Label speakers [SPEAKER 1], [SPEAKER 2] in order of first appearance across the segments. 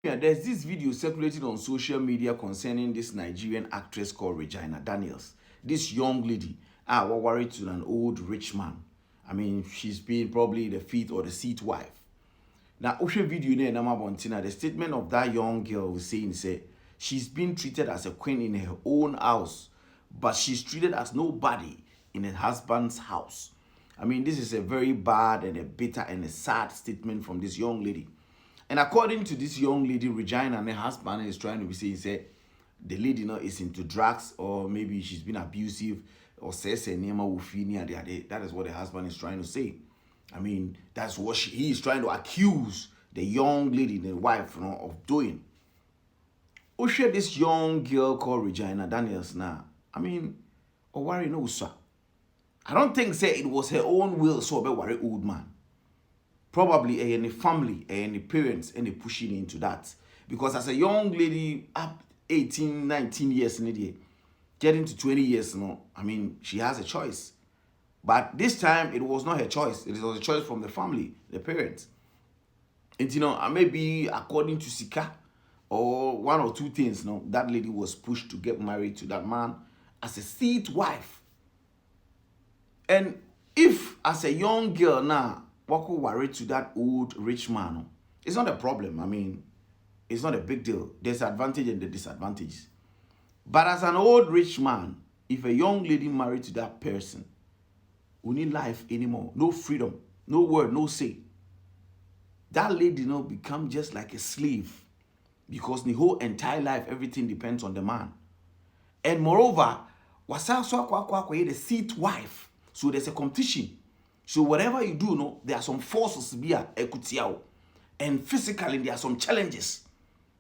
[SPEAKER 1] Yeah, there's this video circulating on social media concerning this Nigerian actress called Regina Daniels. This young lady, was married to an old rich man. I mean, she's been probably the fifth or the sixth wife. Now, Oshe video in Nama the statement of that young girl was saying, say, she's been treated as a queen in her own house, but she's treated as nobody in her husband's house. I mean, this is a very bad and a bitter and a sad statement from this young lady. And according to this young lady, Regina, and her husband is trying to be saying, say, the lady is into drugs, or maybe she's been abusive, or says her name that is what the husband is trying to say. I mean, that's what he is trying to accuse the young lady, the wife, of doing. Oshe, this young girl called Regina Daniels now. I mean, or worry no sir. I don't think say it was her own will so be worry old man. Probably any family, any parents, any pushing into that. Because as a young lady up 18, 19 years in a day, getting to 20 years, I mean, she has a choice. But this time, it was not her choice. It was a choice from the family, the parents. And, maybe according to Sika, or one or two things, that lady was pushed to get married to that man as a seat wife. And if, as a young girl now, walk worried to that old rich man, it's not a problem. I mean, it's not a big deal. There's advantage and the disadvantages. But as an old rich man, if a young lady married to that person, we need life anymore. No freedom, no word, no say. That lady become just like a slave, because the whole entire life, everything depends on the man. And moreover, the seat wife. So there's a competition. So whatever you do, there are some forces to be ekutiao. And physically, there are some challenges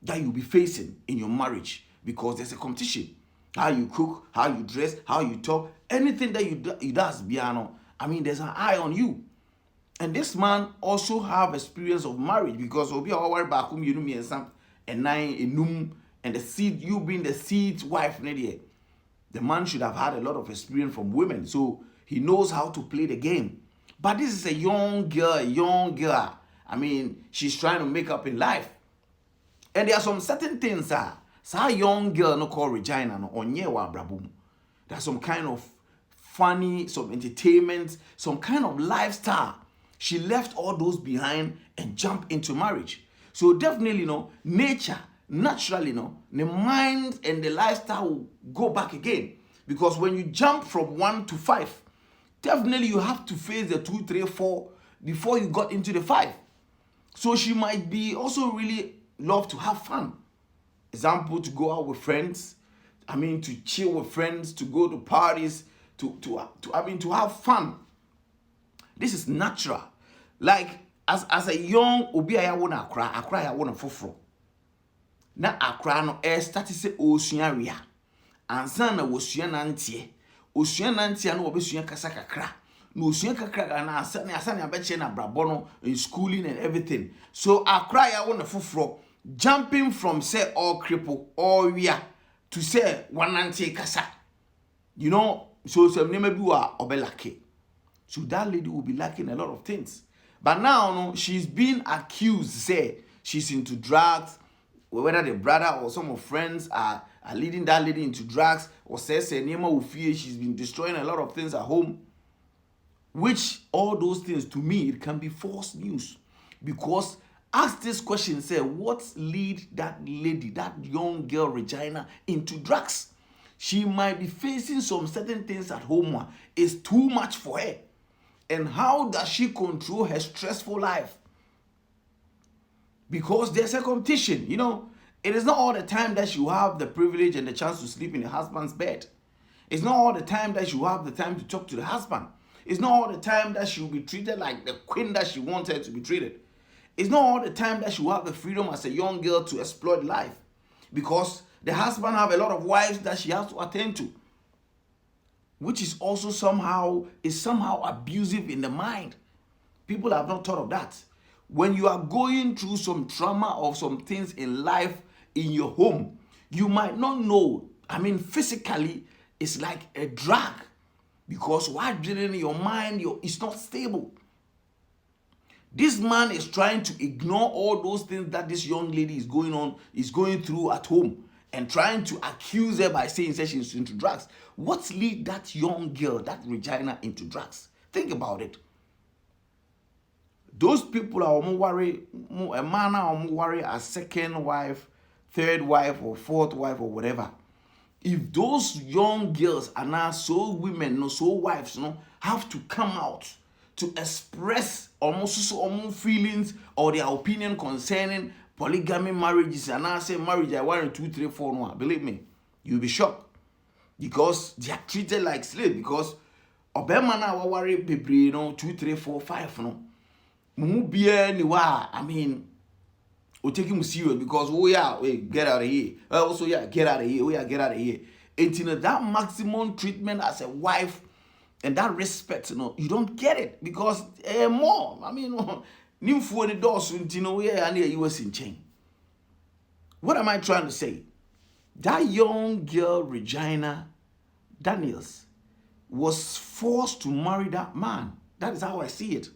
[SPEAKER 1] that you'll be facing in your marriage, because there's a competition. How you cook, how you dress, how you talk, anything that you does, Biano. I mean, there's an eye on you. And this man also have experience of marriage, because Obi Awari Bakum Yunumi and some and nine enum and the seed, you being the seed wife, the man should have had a lot of experience from women. So he knows how to play the game. But this is a young girl. I mean, she's trying to make up in life. And there are some certain things so young girl no call Regina no onye wa brabum. There's some kind of funny, some entertainment, some kind of lifestyle. She left all those behind and jumped into marriage. So definitely, nature, naturally, the mind and the lifestyle will go back again. Because when you jump from 1 to 5, definitely you have to face the 2, 3, 4 before you got into the 5. So she might be also really love to have fun. Example, to go out with friends. I mean, to chill with friends, to go to parties, to have fun. This is natural. Like as a young obi aya wona akra ya wona foforo. Na akra no start say osua wia. Ansa na wosua nantie. Osua nantie na obesua kasa kakra. No osua kakra na asa na abeche na brabo no in schooling and everything. So akra ya wona foforo, jumping from say all cripple all wia to say one nantie kasa. So some name be wa obelake. So that lady will be lacking a lot of things. But now, she's been accused, say, she's into drugs, whether the brother or some of friends are leading that lady into drugs, or says her name will fear she's been destroying a lot of things at home. Which, all those things, to me, it can be false news. Because, ask this question, say, what lead that lady, that young girl, Regina, into drugs? She might be facing some certain things at home. It's too much for her. And how does she control her stressful life? Because there's a competition, It is not all the time that you have the privilege and the chance to sleep in your husband's bed. It's not all the time that you have the time to talk to the husband. It's not all the time that she'll be treated like the queen that she wanted to be treated. It's not all the time that she will have the freedom as a young girl to exploit life. Because the husband have a lot of wives that she has to attend to, which is also somehow abusive in the mind. People have not thought of that. When you are going through some trauma or some things in life in your home, you might not know. I mean, physically, it's like a drag, because what did in your mind, it's not stable. This man is trying to ignore all those things that this young lady is going through at home, and trying to accuse her by saying that she's into drugs. What lead that young girl, that Regina, into drugs? Think about it. Those people are worry, a man are worry a second wife, third wife, or fourth wife, or whatever. If those young girls are now so women, no, so wives, no, have to come out to express almost feelings or their opinion concerning polygamy marriages, and I say marriage, I want 2, 3, 4, no, believe me, you'll be shocked, because they are treated like slaves. Because obema na worry people, you know, 2, 3, 4, 5, no. I mean, we take him serious, because get out of here. Also, get out of here. Get out of here. And that maximum treatment as a wife and that respect, you don't get it, because more. I mean, new for the doors, and you was in chain. What am I trying to say? That young girl, Regina Daniels, was forced to marry that man. That is how I see it.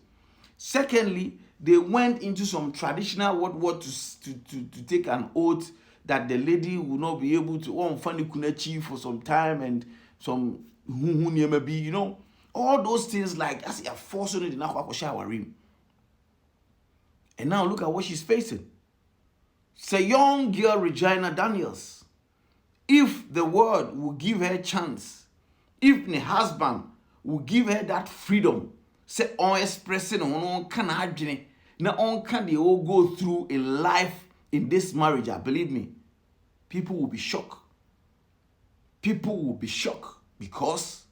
[SPEAKER 1] Secondly, they went into some traditional to take an oath that the lady will not be able to funny kunechi for some time, and some maybe, you know, all those things, like as a forcing it in our rim. And now look at what she's facing. It's a young girl, Regina Daniels. If the world will give her a chance, if the husband will give her that freedom, say on expressing on can adwene na on can they all go through in life in this marriage, believe me, people will be shocked. People will be shocked, because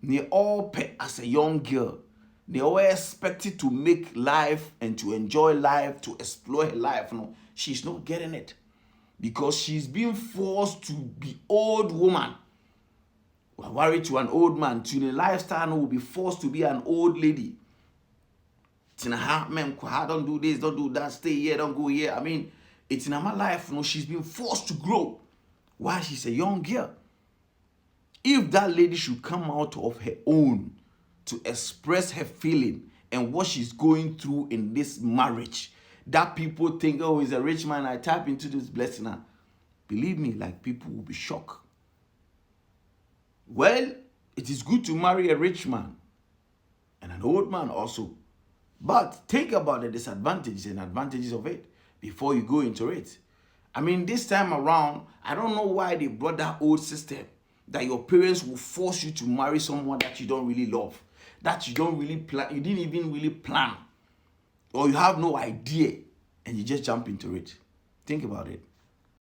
[SPEAKER 1] they all pay as a young girl. They all expected to make life and to enjoy life, to explore her life. No, she's not getting it, because she's being forced to be old woman. We're married to an old man, to the lifestyle will be forced to be an old lady. Don't do this, don't do that, stay here, don't go here. I mean, it's in my life, she's been forced to grow while she's a young girl. If that lady should come out of her own to express her feeling and what she's going through in this marriage, that people think, oh, he's a rich man, I tap into this blessing now. Believe me, like, people will be shocked. Well, it is good to marry a rich man and an old man also. But think about the disadvantages and advantages of it before you go into it. I mean, this time around, I don't know why they brought that old system that your parents will force you to marry someone that you don't really love, that you don't really plan, you didn't even really plan, or you have no idea, and you just jump into it. Think about it.